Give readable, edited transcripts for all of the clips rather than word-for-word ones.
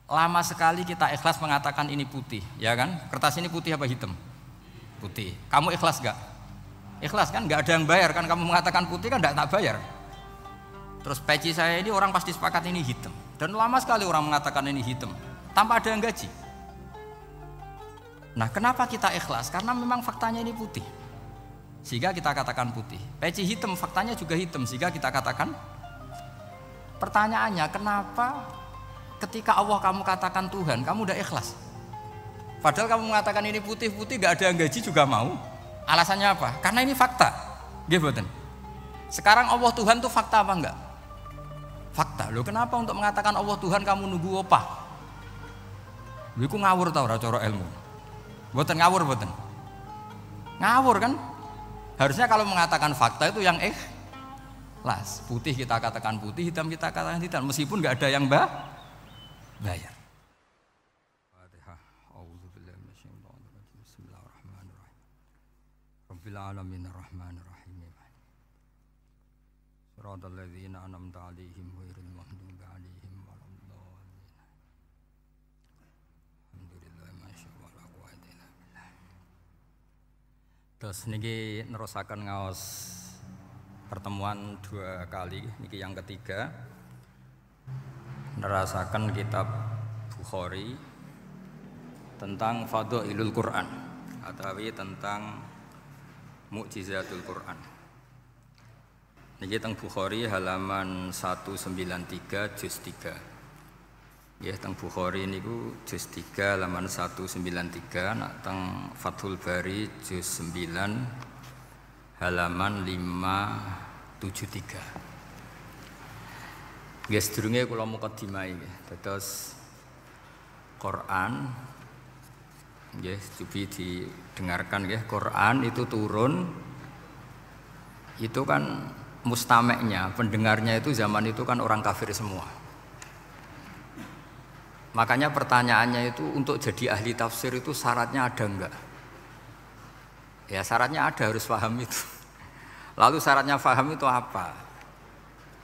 lama sekali kita ikhlas mengatakan ini putih, ya kan? Kertas ini putih apa hitam? Putih. Kamu ikhlas gak? Ikhlas kan? Gak ada yang bayar kan? Kamu mengatakan putih kan gak tak bayar. Terus peci saya ini orang pasti sepakat ini hitam. Dan lama sekali orang mengatakan ini hitam tanpa ada yang gaji. Nah, kenapa kita ikhlas? Karena memang faktanya ini putih, sehingga kita katakan putih. Peci hitam, faktanya juga hitam, sehingga kita katakan. Pertanyaannya, kenapa ketika Allah kamu katakan Tuhan, kamu udah ikhlas? Padahal kamu mengatakan ini putih-putih, gak ada yang gaji juga mau. Alasannya apa? Karena ini fakta. Gitu. Sekarang Allah Tuhan itu fakta apa enggak? Fakta. Loh, kenapa untuk mengatakan Allah Tuhan kamu nunggu opah? Iku ngawur tau ora cara ilmu. Mboten ngawur mboten. Ngawur kan? Harusnya kalau mengatakan fakta itu yang ikhlas. Putih kita katakan putih, hitam kita katakan hitam, meskipun enggak ada yang bayar. Fatihah. A'udzubillahi minasyaitonir rajim. Bismillahirrahmanirrahim. Rabbil alamin arrahmanir rahim. Siratal ladzina an'amta 'alaihim ghairil maghdubi 'alaihim waladdallin. Alhamdulillah masyaallah la quwwata illa billah. Terus niki nerusaken ngaos pertemuan 2 kali, niki yang ketiga. Nerasakan kitab Bukhari tentang Fadhailul Quran atau tentang Mukjizatul Quran. Niki teng Bukhari halaman 193 juz 3. Nggih teng Bukhari niku juz 3 halaman 193, nak teng Fathul Bari juz 9 halaman 573. Nggih sedurunge kula mukadimah nggih. Dados Quran nggih cobi didengarkan nggih. Quran itu turun itu kan mustameknya, pendengarnya itu zaman itu kan orang kafir semua. Makanya pertanyaannya itu untuk jadi ahli tafsir itu syaratnya ada enggak? Ya syaratnya ada, harus paham itu. Lalu syaratnya paham itu apa?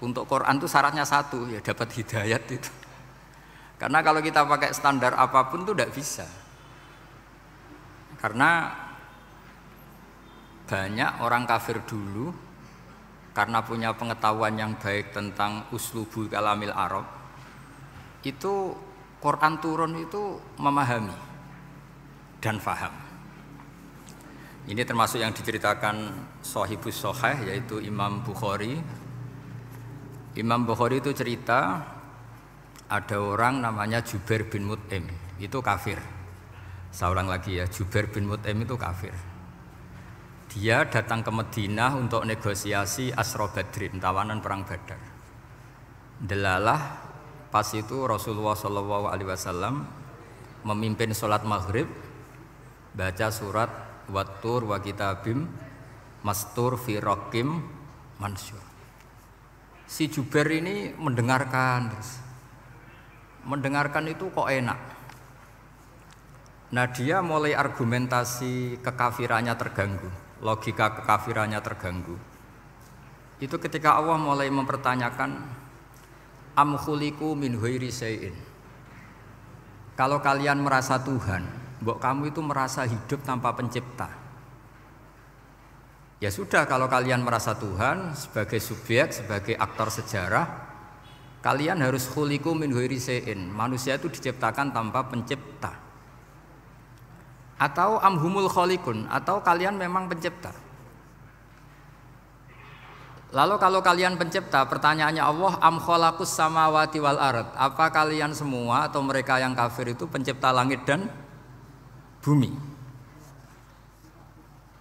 Untuk Quran itu syaratnya satu, ya dapat hidayat itu. Karena kalau kita pakai standar apapun itu tidak bisa. Karena banyak orang kafir dulu karena punya pengetahuan yang baik tentang uslubul kalamil Arab, itu Quran turun itu memahami dan faham. Ini termasuk yang diceritakan Shahibus Shahih, yaitu Imam Bukhari. Imam Bukhari itu cerita ada orang namanya Jubair bin Mut'im, itu kafir. Saya ulang lagi ya, Jubair bin Mut'im itu kafir. Dia datang ke Madinah untuk negosiasi Asra Badrin, tawanan perang Badar. Delalah pas itu Rasulullah SAW memimpin sholat maghrib, baca surat Wattur wa kitabim mastur fi raqim mansyur. Si Jubair ini mendengarkan terus. Mendengarkan itu kok enak. Nah dia mulai argumentasi kekafirannya terganggu, logika kekafirannya terganggu. Itu ketika Allah mulai mempertanyakan am khuliqu min ghairi syai'in. Kalau kalian merasa Tuhan, mbok kamu itu merasa hidup tanpa pencipta. Ya sudah, kalau kalian merasa Tuhan sebagai subjek, sebagai aktor sejarah, kalian harus khuliqu min ghairi syai'in. Manusia itu diciptakan tanpa pencipta. Atau amhumul khaliqun, atau kalian memang pencipta. Lalu kalau kalian pencipta, pertanyaannya Allah, am khalaqus samawati wal ard, apa kalian semua atau mereka yang kafir itu pencipta langit dan bumi?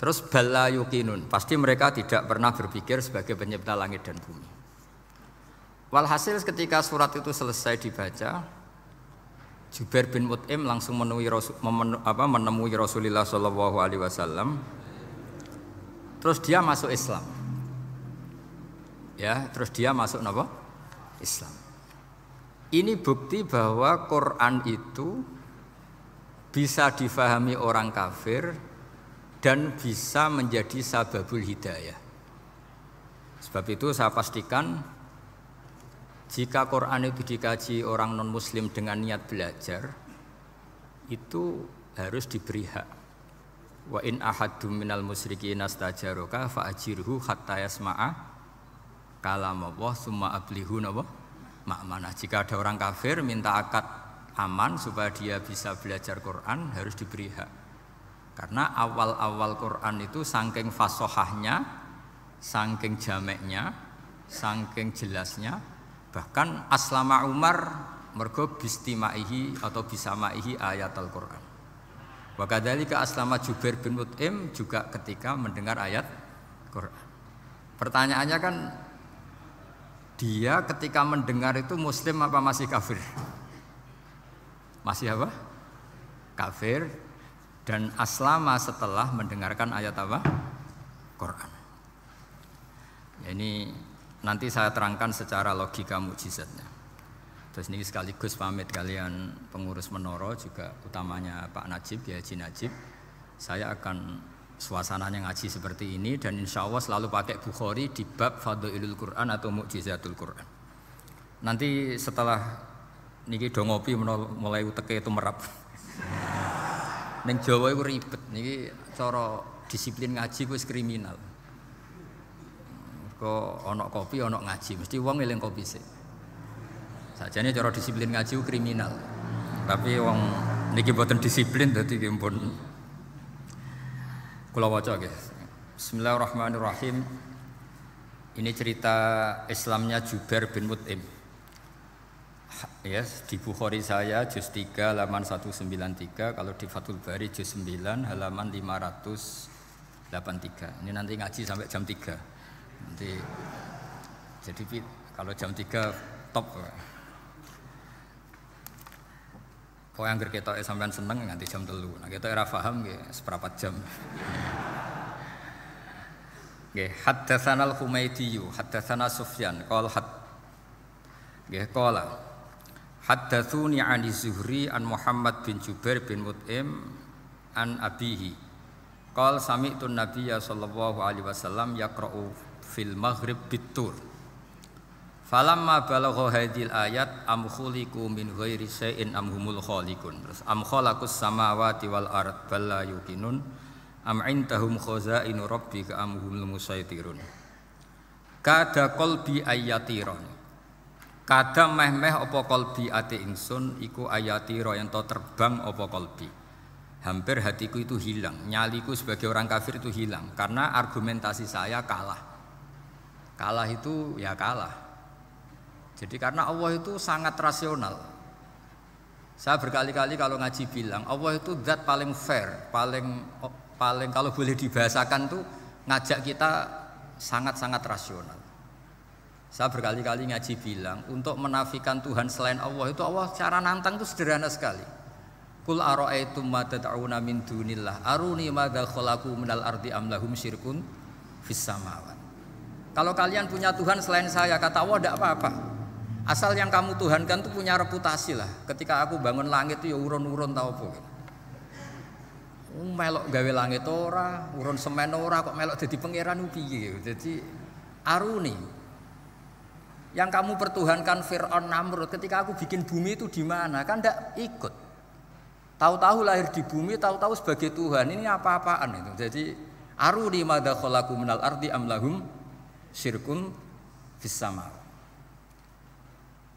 Terus bala yuqinun, pasti mereka tidak pernah berpikir sebagai pencipta langit dan bumi. Walhasil ketika surat itu selesai dibaca, Jubair bin Mut'im langsung menemui Rasulullah SAW. Terus dia masuk Islam. Ya, terus dia masuk apa? Islam. Ini bukti bahwa Quran itu bisa difahami orang kafir dan bisa menjadi sababul hidayah. Sebab itu saya pastikan Jika Quran itu dikaji orang non muslim dengan niat belajar, itu harus diberi hak. Wa in ahadum minal musyrikin astajaroka fa'ajirhu hatta yasma'a kalamullah summa ablihu ma'manah. Jika ada orang kafir minta akad aman supaya dia bisa belajar Quran, harus diberi hak. Karena awal-awal Quran itu saking fasohahnya, saking jameknya, saking jelasnya, bahkan aslama Umar mergo bistimaihi atau bisamaihi ayat Al-Quran. Wa kadzalika aslama Jubair bin Mut'im juga ketika mendengar ayat Quran. Pertanyaannya kan, dia ketika mendengar itu muslim apa masih kafir? Masih apa? Kafir. Dan aslama setelah mendengarkan ayat apa? Quran. Ini nanti saya terangkan secara logika mukjizatnya. Terus ini sekaligus pamit kalian pengurus Menara juga utamanya Pak Najib, ya Haji Najib. Saya akan suasananya ngaji seperti ini dan insya Allah selalu pakai Bukhari di bab Fadhailul Quran atau Mukjizatul Quran. Nanti setelah niki do ngopi mulai uteke itu merap. Ning Jawa iku ribet niki cara disiplin ngaji wis kriminal. Kok ana kopi ana ngaji, mesti wong eling kopi sik. Sajane cara disiplin ngaji ku kriminal. Tapi wong niki mboten disiplin dadi nggih pun kula waca nggih. Bismillahirrahmanirrahim. Ini cerita Islamnya Jubair bin Mut'im. Yes, di Bukhari saya juz 3 halaman 193, kalau di Fathul Bari juz 9 halaman 583. Ini nanti ngaji sampai jam 3. Nanti jadi kalau jam 3 top. Kok yang ketoke sampean seneng nganti jam 3. Nah, kita ora paham nggih seperempat jam. Nggih, haddatsana al-Humaydi, haddatsana Sufyan, qala qala haddatsuni 'ani Zuhri an Muhammad bin Jubair bin Mut'im an abihi. Qala sami'tu an-nabiyya sallallahu alaihi wasallam yaqra'u fil maghrib bit-tur. Falamma balagha hadhil ayat am khuliqu min ghairi syai'in am humul khaliqun. Terus am khalaqus samawati wal ard bal la yuqinun am indahum khazainu rabbika am humul musaytirun. Kada qalbi ayatirun. Kada meh-meh apa qalbi ati ingsun iku ayatira yen to terbang apa qalbi. Hampir hatiku itu hilang, nyaliku sebagai orang kafir itu hilang karena argumentasi saya kalah. Kalah itu ya kalah. Jadi karena Allah itu sangat rasional. Saya berkali-kali kalau ngaji bilang Allah itu zat paling fair, paling kalau boleh dibahasakan tuh ngajak kita sangat-sangat rasional. Saya berkali-kali ngaji bilang untuk menafikan Tuhan selain Allah itu Allah cara nantang itu sederhana sekali. Qul ara'aytum ma tad'una min dunillah aruni madza khalaqu minal ardi am lahum syirkun fis samawat. Kalau kalian punya Tuhan selain saya, kata Allah tidak apa-apa. Asal yang kamu tuhankan itu punya reputasi lah. Ketika aku bangun langit itu ya urun-urun tau apa. Melok gawe langit ora, urun semen ora, kok melok jadi pangeran piye. Jadi aruni. Yang kamu pertuhankan Fir'aun Namrud ketika aku bikin bumi itu di mana? Kan tidak ikut. Tahu-tahu lahir di bumi, tahu-tahu sebagai Tuhan. Ini apa-apaan itu. Jadi aruni madza khalaqu minal ardi am lahum syirkun fis sama.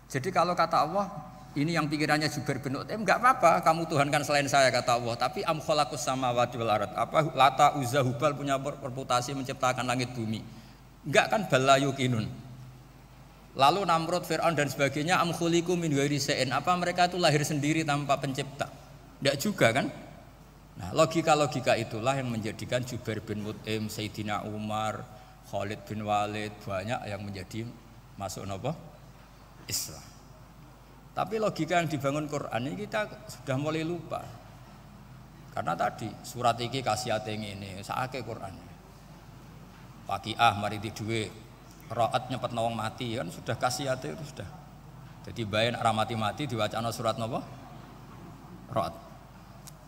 Jadi kalau kata Allah, ini yang pikirannya Jubair bin Mut'im, enggak apa-apa kamu tuhankan selain saya kata Allah, tapi am khalaqus samawati wal ard. Apa Lata Uzza Hubal punya reputasi menciptakan langit bumi? Enggak kan balayukinun. Lalu Namrud, Fir'aun dan sebagainya am khuliqu min ghairi syai'in. Apa mereka itu lahir sendiri tanpa pencipta? Enggak juga kan? Nah, logika-logika itulah yang menjadikan Jubair bin Mut'im, Sayyidina Umar, Khalid bin Walid banyak yang menjadi masuk apa? Islam. Tapi logika yang dibangun Quran ini kita sudah mulai lupa. Karena tadi surat iki kasihate ngene, sakake Quran. Waqiah mari duwe Ra'at nyepet wong mati kan sudah kasihate itu sudah. Jadi bayan arah mati diwacana surat napa? Ra'at.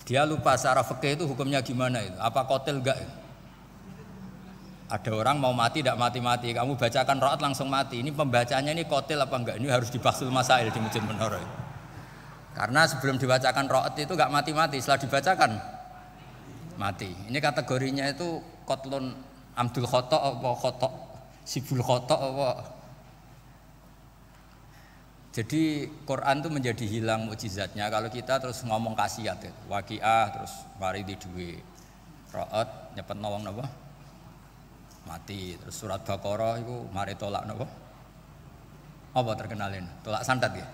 Dia lupa secara fikih itu hukumnya gimana itu? Apa qatil enggak? Ada orang mau mati tidak mati-mati, kamu bacakan rakaat langsung mati. Ini pembacanya ini kotil apa enggak? Ini harus dibahsul masail di Masjid Menara. Karena sebelum dibacakan rakaat itu enggak mati-mati, setelah dibacakan mati. Ini kategorinya itu kotlun amdul khotok apa khotok sibul khotok apa. Jadi Quran itu menjadi hilang mukjizatnya kalau kita terus ngomong kasiat ya. Waqiah terus mari di duwe rakaat nyepet nawang napa? Mati. Terus surat Baqarah itu mari tolak napa? Apa terkenalin? Tolak santet ya.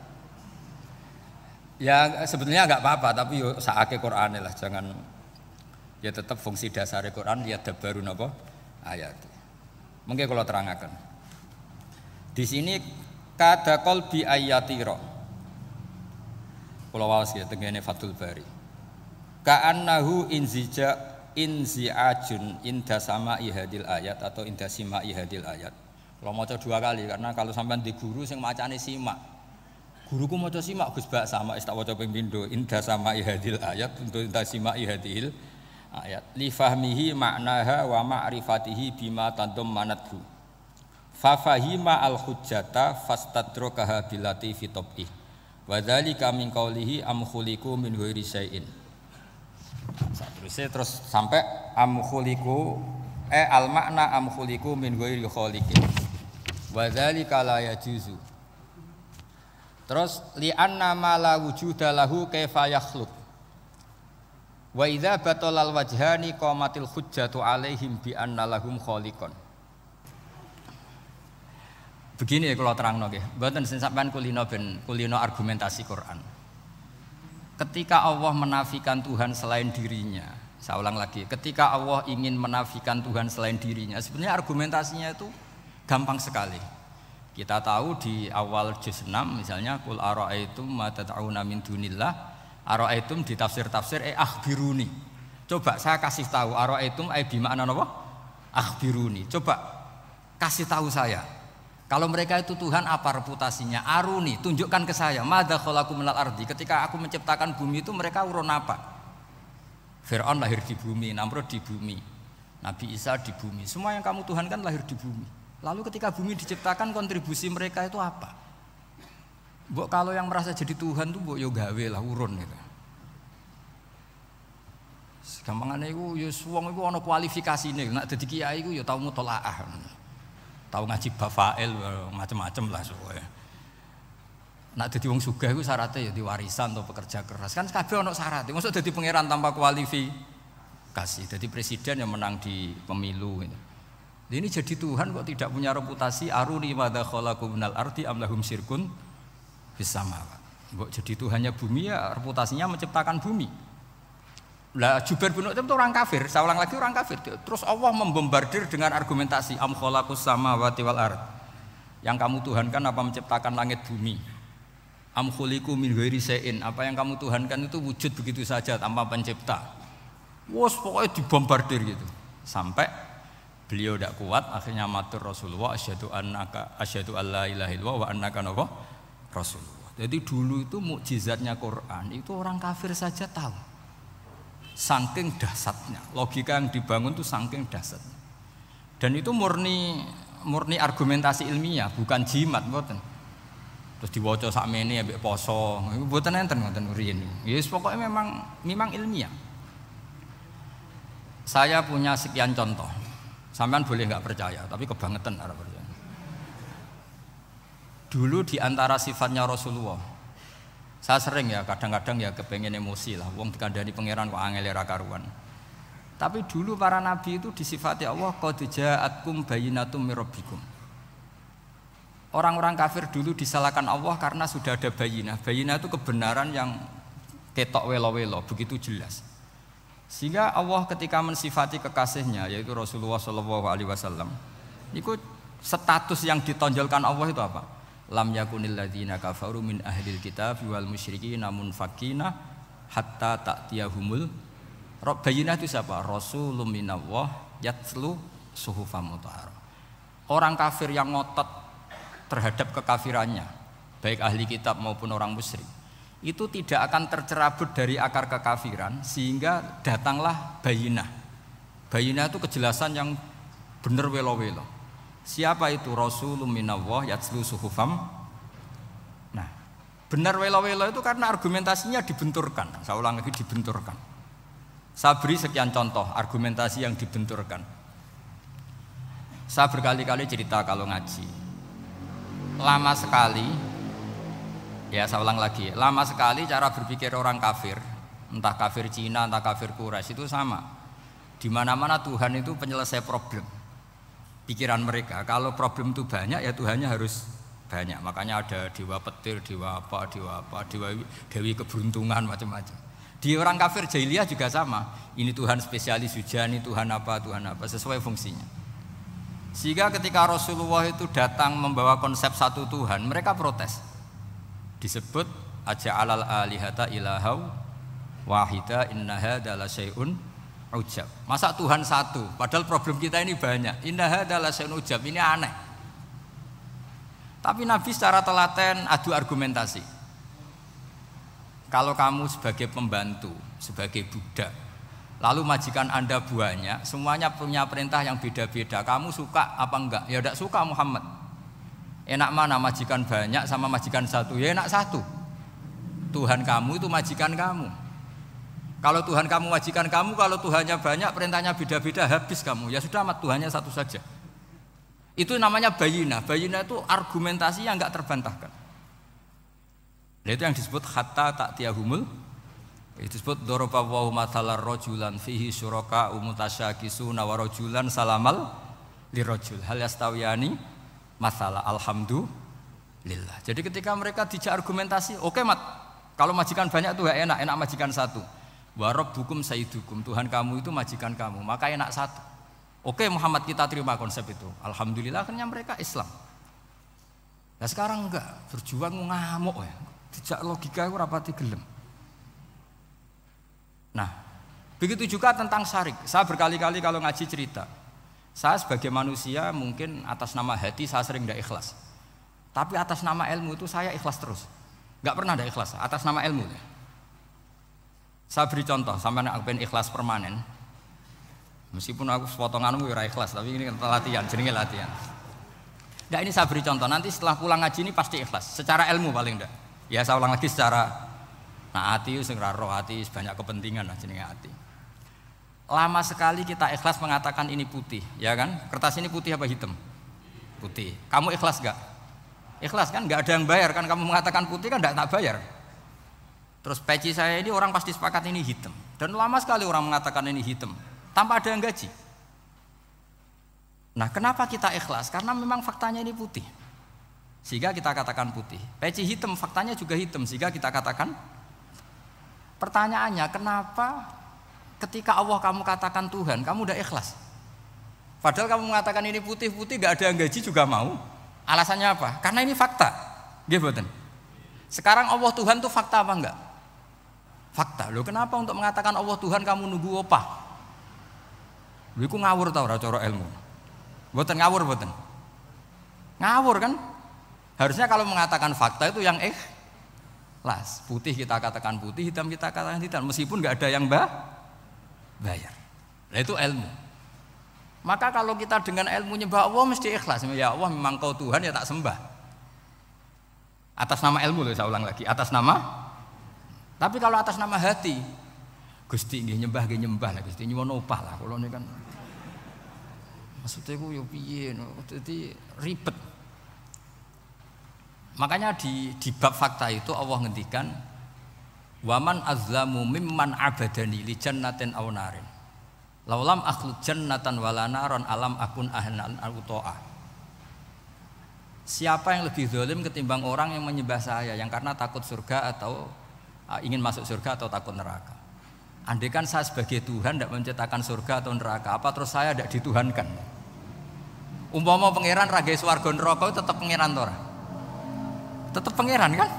Ya sebetulnya enggak apa-apa tapi yo sakake Qur'ane lah, jangan ya tetap fungsi dasar Quran ya dabaru napa ayat. Mungkin kalau terangkan. Di sini kada qalbi ayatira. Kula waos ya tengene Fathul Bari. Ka'annahu inzi'ajun inda sama'i hadil ayat atau inda sima'i hadil ayat. Kalau maca 2 kali karena kalau sampean di guru sing macane simak. Guruku maca simak Gus Bak sama tak waca ping pindho inda sama'i hadil ayat untuk inda sima'i hadil ayat. Li fahmihi ma'naha wa ma'rifatihi bima tadammanathu. Fa fahima al-hujjata fastadrakaha bilati fi tabih. Wa dzalika min qaulihi am khuliqu min ghairi syai'in. Terus sampai am khuliqu al makna am khuliqu min ghairi khaliqin. Wa dzalika la yajuzu. Terus li anna ma la wujuda lahu kaifa yakhluq. Wa idza batalal wajhani qamatil hujjatu alaihim bi anna lahum khaliqan. Begini ya kalau terangno nggih. Mboten sampean kulino argumentasi Quran. Ketika Allah menafikan Tuhan selain dirinya, saya ulang lagi, ketika Allah ingin menafikan Tuhan selain dirinya, sebenarnya argumentasinya itu gampang sekali. Kita tahu di awal juz 6 misalnya qul ara'aitum ma tad'una min dunillah, ara'aitum di tafsir-tafsir akhbiruni. Coba saya kasih tahu ara'aitum bi makna apa? Akhbiruni. Coba kasih tahu saya. Kalau mereka itu Tuhan apa reputasinya? Aruni, tunjukkan ke saya. Madza khalaqu minal ardi. Ketika aku menciptakan bumi itu mereka urun apa? Fir'aun lahir di bumi, Namrud di bumi, Nabi Isa di bumi. Semua yang kamu tuhankan lahir di bumi. Lalu ketika bumi diciptakan kontribusi mereka itu apa? Mbok kalau yang merasa jadi Tuhan tuh mbok yo gawe lah urun gitu. Gampangane iku yo wong iku ana kualifikasine. Nek dadi kiai iku yo tau mutolaah. Tahu ngaji bafail macam-macam lah soalnya. Nak jadi wong sugih itu syaratnya ya diwarisan atau pekerja keras kan kabeh ono syarat. Maksud jadi pangeran tanpa kualifikasi, jadi presiden yang menang di pemilu. Ini jadi Tuhan kok tidak punya reputasi aruni madza khalaqu minal ardi am lahum syirkun fis samawat. Kok jadi Tuhannya bumi ya reputasinya menciptakan bumi. Lah Jubair bin Mut'im itu orang kafir, saya ulang lagi orang kafir. Terus Allah membombardir dengan argumentasi am khalaqus samawati wal ard. Yang kamu tuhankan apa menciptakan langit bumi? Am khuliqu min ghairi syai'in. Apa yang kamu tuhankan itu wujud begitu saja tanpa pencipta. Wos pokoknya dibombardir gitu. Sampai beliau tidak kuat akhirnya matur Rasulullah asyhadu alla ilaha illallah wa annaka rasulullah. Jadi dulu itu mukjizatnya Quran itu orang kafir saja tahu. Saking dahsyatnya, logika yang dibangun itu saking dahsyatnya. Dan itu murni argumentasi ilmiah, bukan jimat, mboten. Terus diwaca sakmene ambek poso, mboten enten ngoten riyen. Yes, pokoknya memang ilmiah. Saya punya sekian contoh. Sampean boleh enggak percaya, tapi kebangetan ora percaya. Dulu di antara sifatnya Rasulullah, saya sering ya kadang-kadang ya kepengen emosi lah, wong dikandani pangeran kok angel ra karuan. Tapi dulu para nabi itu disifati Allah qad ja'atkum bayyinatum mir rabbikum. Orang-orang kafir dulu disalahkan Allah karena sudah ada bayyinah. Bayyinah itu kebenaran yang ketok welo-welo, begitu jelas. Sehingga Allah ketika mensifati kekasihnya yaitu Rasulullah SAW, itu status yang ditonjolkan Allah itu apa? Lam yakunil ladzina kafaru min ahlil kitab wal musyrikin namun fakina hatta ta'tiyahumul bayyinah itu siapa? Rasulun minallah yatlu suhufam mutahharah. Orang kafir yang ngotot terhadap kekafirannya, baik ahli kitab maupun orang musyrik, itu tidak akan tercerabut dari akar kekafiran sehingga datanglah bayyinah. Bayyinah itu kejelasan yang bener welo-welo. Siapa itu? Rasulun minallah yatslu suhufam. Nah, bener welo-welo itu karena argumentasinya dibenturkan. Saya ulang lagi, dibenturkan. Saya beri sekian contoh argumentasi yang dibenturkan. Saya berkali-kali cerita kalau ngaji. Lama sekali, ya saya ulang lagi, lama sekali cara berpikir orang kafir, entah kafir Cina, entah kafir Quraisy itu sama. Di mana-mana Tuhan itu penyelesai problem. Pikiran mereka, kalau problem itu banyak ya Tuhannya harus banyak. Makanya ada dewa petir, dewa apa, dewi keberuntungan, macam-macam. Di orang kafir jahiliyah juga sama. Ini Tuhan spesialis hujan, ini Tuhan apa, sesuai fungsinya. Sehingga ketika Rasulullah itu datang membawa konsep satu Tuhan, mereka protes. Disebut aja'alal alihata ilahau wahida inna hadza la syai'un ujab. Masa Tuhan satu, padahal problem kita ini banyak. Inna hadza la syai'un ujab, ini aneh. Tapi Nabi secara telaten adu argumentasi. Kalau kamu sebagai pembantu, sebagai budak, lalu majikan Anda banyak, semuanya punya perintah yang beda-beda. Kamu suka apa enggak? Ya enggak suka Muhammad. Enak mana majikan banyak sama majikan satu? Ya enak satu. Tuhan kamu itu majikan kamu. Kalau Tuhan kamu majikan kamu, kalau Tuhannya banyak, perintahnya beda-beda, habis kamu. Ya sudah, amat Tuhannya satu saja. Itu namanya bayinah. Bayinah itu argumentasi yang enggak terbantahkan. Nah, itu yang disebut hatta ta'tiyahumul. Itu disebut daraba wa mathalar rajulan fihi syuraka umutasyakisuna wa rajulan salamal lirajul hal yastawiyani masalah alhamdulillah. Jadi ketika mereka dijak argumentasi, oke mat, kalau majikan banyak itu enak majikan satu. Wa rabbukum sayyidukum, Tuhan kamu itu majikan kamu, maka enak satu. Oke Muhammad, kita terima konsep itu. Alhamdulillah akhirnya mereka Islam. Nah sekarang enggak, berjuang ngamuk ya. Dijak logika itu rapati gelem. Nah, begitu juga tentang syarik. Saya berkali-kali kalau ngaji cerita, saya sebagai manusia mungkin atas nama hati saya sering tidak ikhlas. Tapi atas nama ilmu itu saya ikhlas terus. Enggak pernah tidak ikhlas atas nama ilmu. Saya beri contoh, sampai aku pengen ikhlas permanen. Meskipun aku sepotonganmu ya ikhlas, tapi ini latihan, jenenge latihan. Nah ini saya beri contoh, nanti setelah pulang ngaji ini pasti ikhlas. Secara ilmu paling enggak. Ya saya ulang lagi secara nah hati sing roh hati banyak kepentingan lah jenenge hati. Lama sekali kita ikhlas mengatakan ini putih, ya kan? Kertas ini putih apa hitam? Putih. Kamu ikhlas enggak? Ikhlas kan? Enggak ada yang bayar kan? Kamu mengatakan putih kan enggak tak bayar. Terus peci saya ini orang pasti sepakat ini hitam. Dan lama sekali orang mengatakan ini hitam tanpa ada yang gaji. Nah, kenapa kita ikhlas? Karena memang faktanya ini putih. Sehingga kita katakan putih. Peci hitam faktanya juga hitam sehingga kita katakan. Pertanyaannya, kenapa ketika Allah kamu katakan Tuhan, kamu udah ikhlas? Padahal kamu mengatakan ini putih-putih, gak ada yang gaji juga mau. Alasannya apa? Karena ini fakta. Gitu. Sekarang Allah Tuhan itu fakta apa enggak? Fakta. Loh kenapa untuk mengatakan Allah Tuhan kamu nunggu opah? Loh itu ngawur tau cara ilmu. Boten ngawur boten. Ngawur kan? Harusnya kalau mengatakan fakta itu yang ikhlas. Putih kita katakan putih, hitam kita katakan hitam, meskipun nggak ada yang bayar. Nah itu ilmu. Maka kalau kita dengan ilmu nyembah Allah mesti ikhlas. Ya Allah memang kau Tuhan ya tak sembah. Atas nama ilmu loh, saya ulang lagi. Atas nama. Tapi kalau atas nama hati, Gusti nggih nyembah lah Gusti nyuwun opah lah. Kalau ini kan maksudnya ku yo piye no, jadi ribet. Makanya di bab fakta itu Allah ngendikan waman azlamu mimman abadani li jannatin aw narin laulam akhluq jannatan wala naron alam akun ahlan al-uto'ah. Siapa yang lebih zalim ketimbang orang yang menyembah saya yang karena takut surga atau ingin masuk surga atau takut neraka. Andai kan saya sebagai Tuhan tidak menciptakan surga atau neraka, apa terus saya tidak dituhankan? Umpama pangeran ragai swarga neraka tetap pangeran tora. Tetap pangeran kan?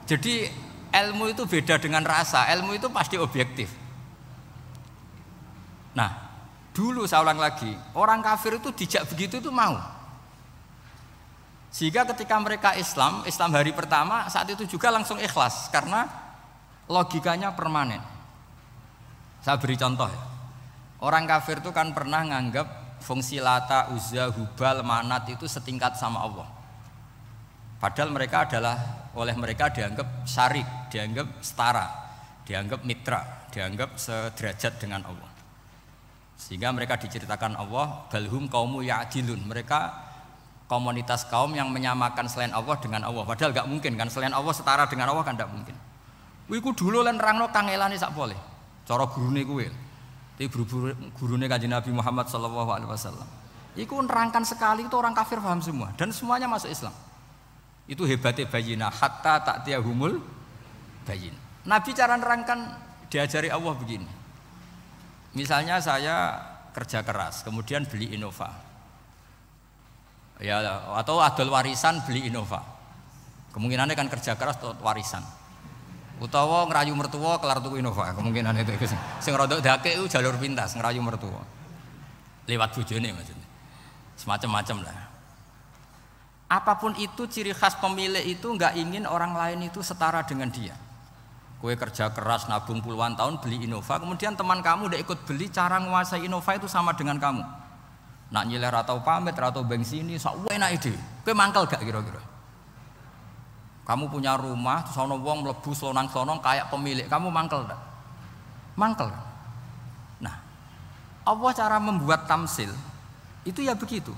Jadi ilmu itu beda dengan rasa. Ilmu itu pasti objektif. Nah, dulu saya ulang lagi, orang kafir itu dijak begitu itu mau. Sehingga ketika mereka Islam hari pertama saat itu juga langsung ikhlas karena logikanya permanen. Saya beri contoh ya. Orang kafir itu kan pernah nganggap fungsi Lata, Uzza, Hubal, Manat itu setingkat sama Allah. Padahal mereka oleh mereka dianggap syarik, dianggap setara, dianggap mitra, dianggap sederajat dengan Allah. Sehingga mereka diceritakan Allah, balhum qaumu ya'dilun. Mereka komunitas kaum yang menyamakan selain Allah dengan Allah. Padahal gak mungkin kan, selain Allah setara dengan Allah kan gak mungkin. Iku dulu lan nerangno kangelane sak boleh. Cara gurune kuwi. Gurune Kanjeng Nabi Muhammad sallallahu alaihi wasallam. Iku nerangkan sekali itu orang kafir paham semua dan semuanya masuk Islam. Itu hebatnya bayina hatta ta'tiyahumul bayin. Nabi cara nerangkan diajari Allah begini. Misalnya saya kerja keras, kemudian beli Innova. Ya, atau adol warisan beli Innova. Kemungkinannya kan kerja keras atau warisan. Utawa ngerayu mertua kelar tuku Innova, kemungkinan itu sing rodok dake itu jalur pintas ngerayu mertua lewat bojone maksudnya semacam-macam lah. Apapun itu ciri khas pemilik itu nggak ingin orang lain itu setara dengan dia. Kue kerja keras nabung puluhan tahun beli Innova, kemudian teman kamu udah ikut beli, cara nguasai Innova itu sama dengan kamu. Nak nyiler atau pamit atau bengsini, sak enak ide. Kue mangkel gak kira-kira? Kamu punya rumah, terus ono wong mlebu slonang-slonong kayak pemilik, kamu mangkel enggak? Mangkel. Nah, Allah cara membuat tamsil itu ya begitu.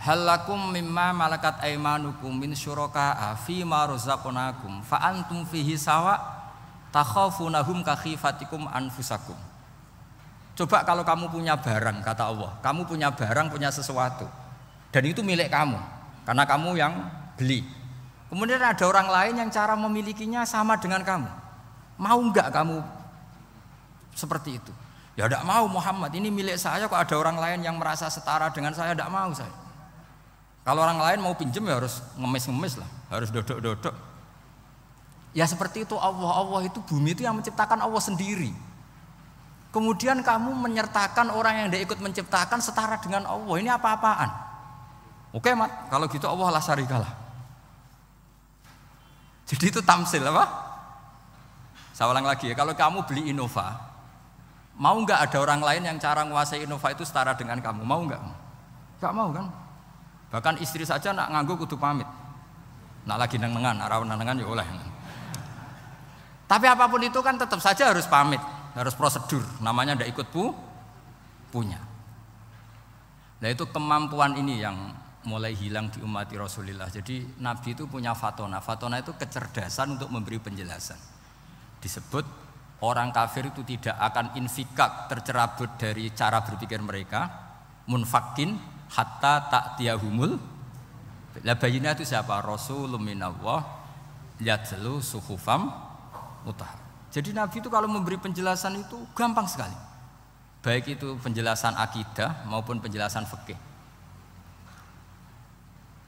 Halakum mimma malakat aimanukum min syuraka'a fi ma razaqnakum fa antum fihi sawa takhafunahum ka khifatikum anfusakum. Coba kalau kamu punya barang, kata Allah, kamu punya barang, punya sesuatu dan itu milik kamu karena kamu yang beli. Kemudian ada orang lain yang cara memilikinya sama dengan kamu. Mau enggak kamu seperti itu? Ya enggak mau Muhammad, ini milik saya kok ada orang lain yang merasa setara dengan saya, enggak mau saya. Kalau orang lain mau pinjem ya harus ngemis-ngemis lah, harus dodok-dodok. Ya seperti itu Allah itu bumi itu yang menciptakan Allah sendiri. Kemudian kamu menyertakan orang yang dia ikut menciptakan setara dengan Allah, ini apa-apaan? Oke Mat, kalau gitu Allah la syarikalah. Jadi itu tamsil apa? Saya ulang lagi ya, kalau kamu beli Innova, mau nggak ada orang lain yang cara menguasai Innova itu setara dengan kamu? Mau nggak? Nggak mau kan? Bahkan istri saja nak nganggo kudu pamit. Nak lagi neng-nengan, arah neng-nengan ya oleh. Tapi apapun itu kan tetap saja harus pamit, harus prosedur. Namanya ndak ikut punya. Nah itu kemampuan ini yang mulai hilang di umat Rasulullah. Jadi Nabi itu punya fatona. Fatona itu kecerdasan untuk memberi penjelasan. Disebut orang kafir itu tidak akan infikak, tercerabut dari cara berpikir mereka. Munfakin hatta ta'tiyahumul. La bayina itu siapa? Rasulun minallah yatlu suhufam mutahhar. Jadi Nabi itu kalau memberi penjelasan itu gampang sekali. Baik itu penjelasan akidah maupun penjelasan fikih.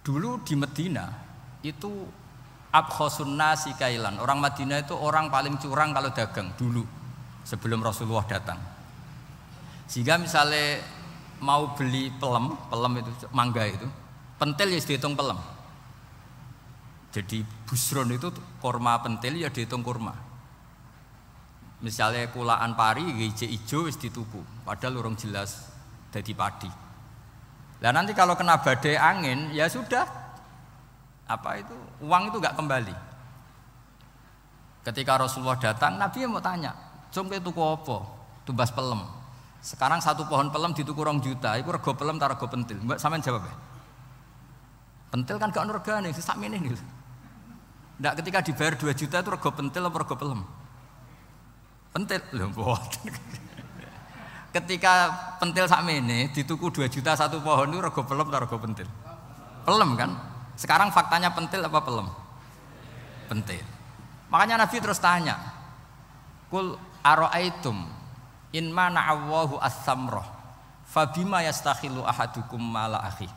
Dulu di Medina itu abkhosun nasi kailan. Orang Madinah itu orang paling curang kalau dagang dulu sebelum Rasulullah datang. Sehingga misalnya mau beli pelem itu mangga itu, pentil ya dihitung pelem. Jadi busron itu kurma pentil ya dihitung kurma. Misalnya kulaan pari hijau wis dituku, padahal urung jelas dadi padi. Nah nanti kalau kena badai angin ya sudah, apa itu uang itu nggak kembali. Ketika Rasulullah datang, Nabi mau tanya, "Cung ke tuku apa?" Tumbas pelem. Sekarang satu pohon pelem dituku 2 juta, itu rego pelem ta rego pentil? Mbak sampean jawab ya. Pentil kan gak ono regane, sakmene niku. Ndak ketika dibayar 2 juta itu rego pentil apa rego pelem? Pentil lho mboten. Ketika pentil sakmene dituku 2 juta satu pohon itu rego pelem atau rego pentil? Pelem kan? Sekarang faktanya pentil apa pelem? Pentil. Makanya Nabi terus tanya, "Kul ara'aitum in mana'allahu as-samrah fabima yastakhilu ahadukum mala akhi."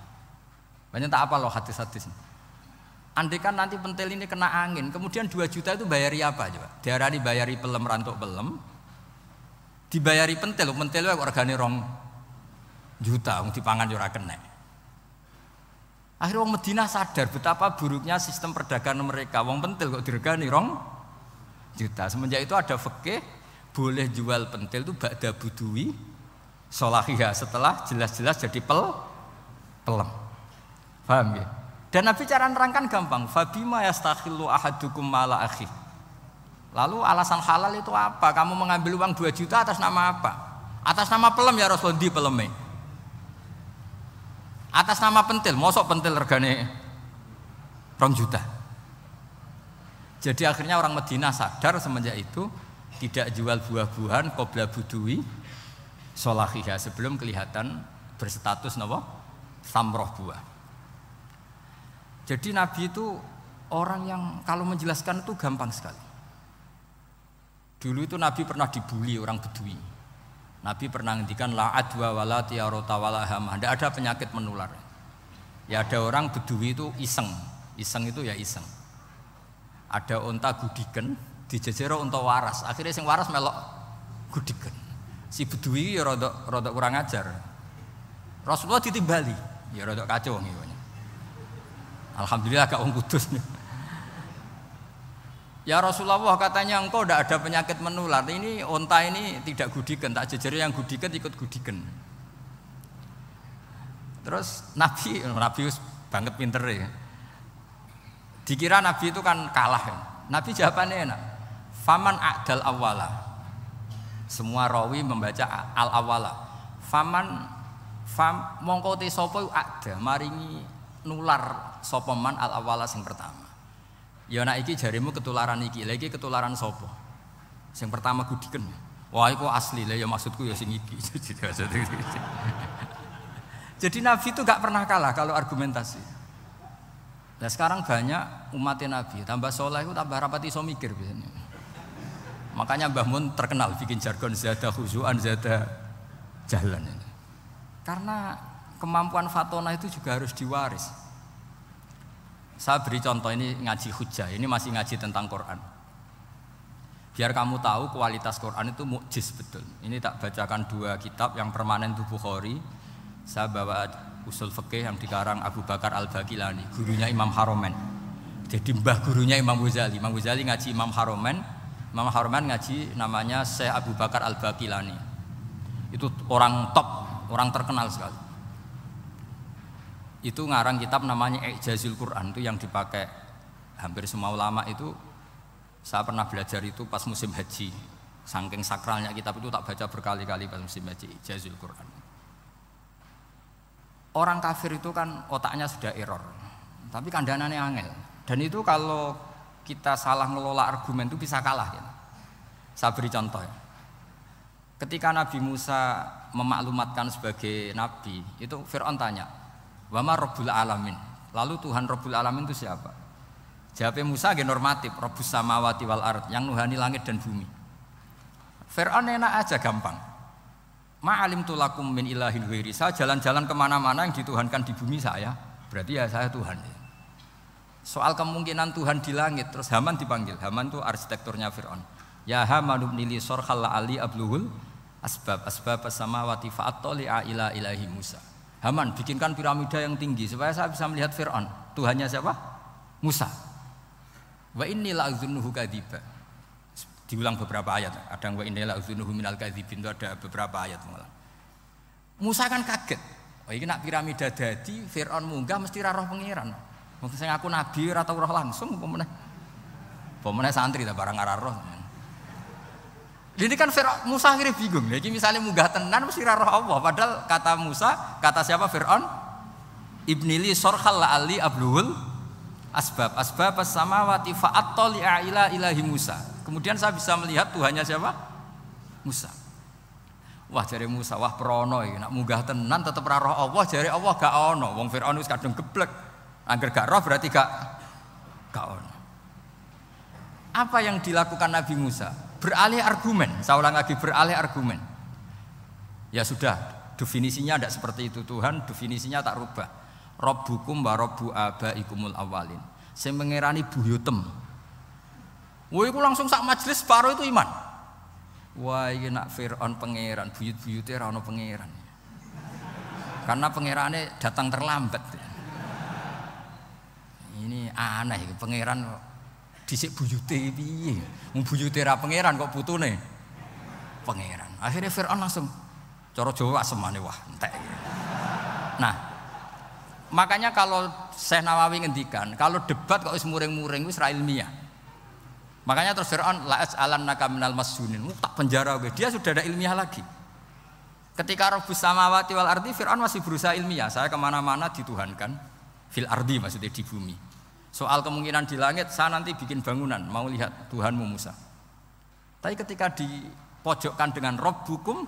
Banyak tak apa loh hadis-hadis. Andai kan nanti pentil ini kena angin, kemudian 2 juta itu bayari apa coba? Diarani bayari pelem rantuk pelem, dibayari pentil itu regane 2 juta, dipangan yo ora kena. Akhirnya orang Madinah sadar betapa buruknya sistem perdagangan mereka. Wong pentil kok diregani 2 juta. Semenjak itu ada fikih boleh jual pentil itu ba'da budui Solahiha setelah jelas-jelas jadi pelem. Paham ya? Dan Nabi cara nerangkan gampang. Fabima yastakhillu ahadukum mala akhi. Lalu alasan halal itu apa? Kamu mengambil uang 2 juta atas nama apa? Atas nama pelem ya Rasul, di peleme. Atas nama pentil, mosok pentil regane 2 juta. Jadi akhirnya orang Madinah sadar semenjak itu tidak jual buah-buahan qobla budui solahiha sebelum kelihatan berstatus napa? Samroh buah. Jadi Nabi itu orang yang kalau menjelaskan itu gampang sekali. Dulu itu Nabi pernah dibully orang Bedui. Nabi pernah ngendikan la adwa wala tiarota wala hamah. Tidak ada penyakit menular. Ya ada orang Bedui itu iseng. Iseng itu ya iseng. Ada unta gudiken dijejero unta waras. Akhirnya sing waras melok gudiken. Si Bedui ya rodok kurang ajar. Rasulullah ditimbali. Ya rodok kacau ngiwanya. Alhamdulillah gak wong kudus. Ya Rasulullah katanya engkau tidak ada penyakit menular. Ini unta ini tidak gudiken, tak jejeri yang gudiken ikut gudiken. Terus Nabi banget pinter ya. Dikira Nabi itu kan kalah ya. Nabi jawabannya enak. Faman a'dal awwala. Semua rawi membaca al awwala. Mongko te sapa a'da maringi nular sapa man al awwala sing pertama. Ya nek iki jarimu ketularan iki, lha iki ketularan sapa? Sing pertama gudiken. Wah iku asli, lah ya maksudku ya sing iki. Jadi Nabi itu gak pernah kalah kalau argumentasi. Nah sekarang banyak umatnya Nabi, tambah soleh itu tambah rapat iso mikir biasanya. Makanya Mbah Mun terkenal bikin jargon zada khuzuan, zada jalan ini. Karena kemampuan fatona itu juga harus diwaris. Saya beri contoh ini ngaji hujjah, ini masih ngaji tentang Quran. Biar kamu tahu kualitas Quran itu mukjiz betul. Ini tak bacakan 2 kitab, yang permanen itu Bukhari. Saya bawa usul fikih yang dikarang Abu Bakar Al-Baqilani, gurunya Imam Haromen. Jadi mbah gurunya Imam Ghazali. Imam Ghazali ngaji Imam Haromen, Imam Haromen ngaji namanya Syekh Abu Bakar Al-Baqilani. Itu orang top, orang terkenal sekali. Itu ngarang kitab namanya I'jazul Quran, itu yang dipakai hampir semua ulama itu. Saya pernah belajar itu pas musim haji. Saking sakralnya kitab itu tak baca berkali-kali pas musim haji, I'jazul Quran. Orang kafir itu kan otaknya sudah error, tapi kandanannya angel. Dan itu kalau kita salah ngelola argumen itu bisa kalah ya. Saya beri contoh ya. Ketika Nabi Musa memaklumatkan sebagai nabi, itu Fir'aun tanya, "Wa ma Rabbul Alamin?" Lalu Tuhan Rabbul Alamin itu siapa? Jawabnya Musa nggih normatif, Rabbus samawati wal ard, yang nuhani langit dan bumi. Fir'aun enak aja gampang. Ma'alimtu lakum min ilahin ghairi. Saya jalan-jalan kemana-mana yang dituhankan di bumi saya, berarti ya saya Tuhan. Soal kemungkinan Tuhan di langit, terus Haman dipanggil. Haman itu arsitekturnya Fir'aun. Ya Haman ibn li sorkhal ali abluhul asbab as-samawati fa'attali'a ila ilahi Musa. Haman bikinkan piramida yang tinggi supaya saya bisa melihat Fir'aun. Tuhannya siapa? Musa. Wa inni la'udzunuhu kadziba. Diulang beberapa ayat. Ada wa inni la'udzunuhu minal kadzibin, itu ada beberapa ayat malah. Musa kan kaget. Oh iki nak piramida dadi Fir'aun munggah mesti ra roh pangeran. Wong sing aku nabi ora tau roh langsung apa meneh santri ta barang ora roh. Ini kan Fir'aun, Musa akhirnya bingung. Jadi misalnya munggah tenan mesti ra roh Allah. Padahal kata Musa, kata siapa Fir'aun? Ibnili sorkhal ali abluhul asbab as-samawati fa'attali'a ila ilahi Musa. Kemudian saya bisa melihat Tuhannya siapa? Musa. Wah jare Musa, wah prono iki nak munggah tenan tetep ra roh Allah, jare Allah gak ono. Wong Firaun wis kadung geblek. Angger gak roh berarti gak ono. Apa yang dilakukan Nabi Musa? Beralih argumen. Saya ulang lagi, beralih argumen. Ya sudah, definisinya tidak seperti itu. Tuhan definisinya tak rubah. Rabbukum wa rabbu abaikumul awwalin. Sing mengerani buyutem. Wah, iku langsung sak majelis separo itu iman. Wah, iki nak Fir'aun pangeran, buyut-buyute ora ono pangeran. Karena pangerane datang terlambat. Ini aneh, pangeran dhisik buyute piye? Wong buyute ra pangeran kok putune pangeran. Akhirnya Fir'aun langsung, Cara Jawa asemane wah entek. Nah, makanya kalau Syekh Nawawi ngendikan, kalau debat kok wis muring-muring wis ra ilmiah. Makanya terus Fir'aun la as'alannaka minal masjunin, tak penjara gue. Dia sudah ada ilmiah lagi. Ketika Rabbus samawati wal ardi, Fir'aun masih berusaha ilmiah. Saya kemana-mana dituhankan, fil ardi maksudnya di bumi. Soal kemungkinan di langit, saya nanti bikin bangunan, mau lihat Tuhanmu Musa. Tapi ketika dipojokkan dengan Rabbukum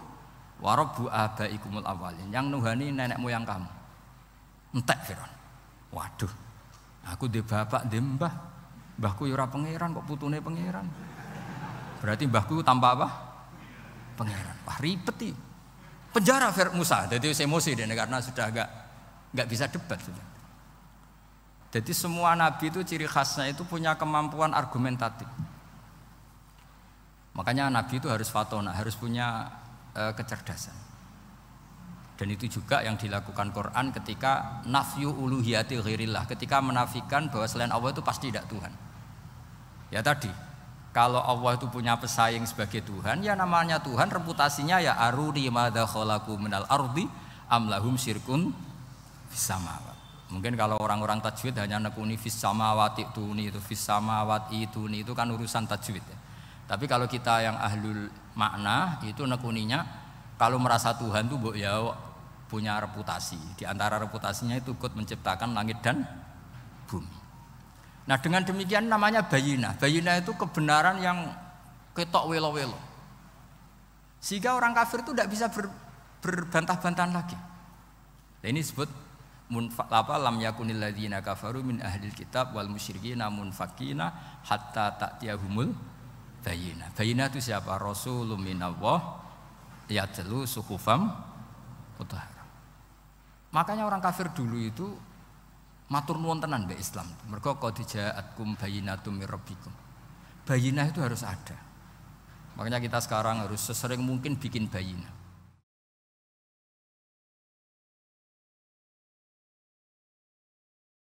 wa Rabbu abaikumul awalin, yang nuhani nenek moyang kamu. Entek Fir'aun. Waduh, aku di bapak di mbah. Mbahku ya ora pangeran kok putune pangeran. Berarti mbahku tanpa apa? Pangeran. Wah ribet iki. Penjara Musa. Jadi emosi dia karena sudah enggak bisa debat sudah. Jadi semua nabi itu ciri khasnya itu punya kemampuan argumentatif. Makanya nabi itu harus fatona, harus punya kecerdasan. Dan itu juga yang dilakukan Quran ketika nafyu uluhiyati ghairillah, ketika menafikan bahwa selain Allah itu pasti tidak Tuhan. Ya tadi, kalau Allah itu punya pesaing sebagai Tuhan, ya namanya Tuhan, reputasinya ya aruni madza khalaqu minal ardi am lahum syirkun fis samawat. Mungkin kalau orang-orang tajwid hanya nekuni fis samawati tuni, itu fis samawati tuni itu kan urusan tajwid ya. Tapi kalau kita yang ahlul makna itu nekuninya kalau merasa Tuhan itu mbok ya punya reputasi. Di antara reputasinya itu ikut menciptakan langit dan bumi. Nah dengan demikian namanya bayinah. Bayinah itu kebenaran yang ketok welo-welo. Sehingga orang kafir itu tidak bisa berbantah-bantahan lagi. Nah, ini disebut lam yakunil ladzina kafaru min ahlil kitab wal musyrikina munfakina hatta ta'tiyahumul bayinah. Bayinah itu siapa? Rasulun minallah yatlu suhufam mutahharah. Makanya orang kafir dulu itu matur nuwun tenan mbek Islam. Mergo qad ja'atkum bayyinatum mir rabbikum. Bayinah itu harus ada. Makanya kita sekarang harus sesering mungkin bikin bayinah.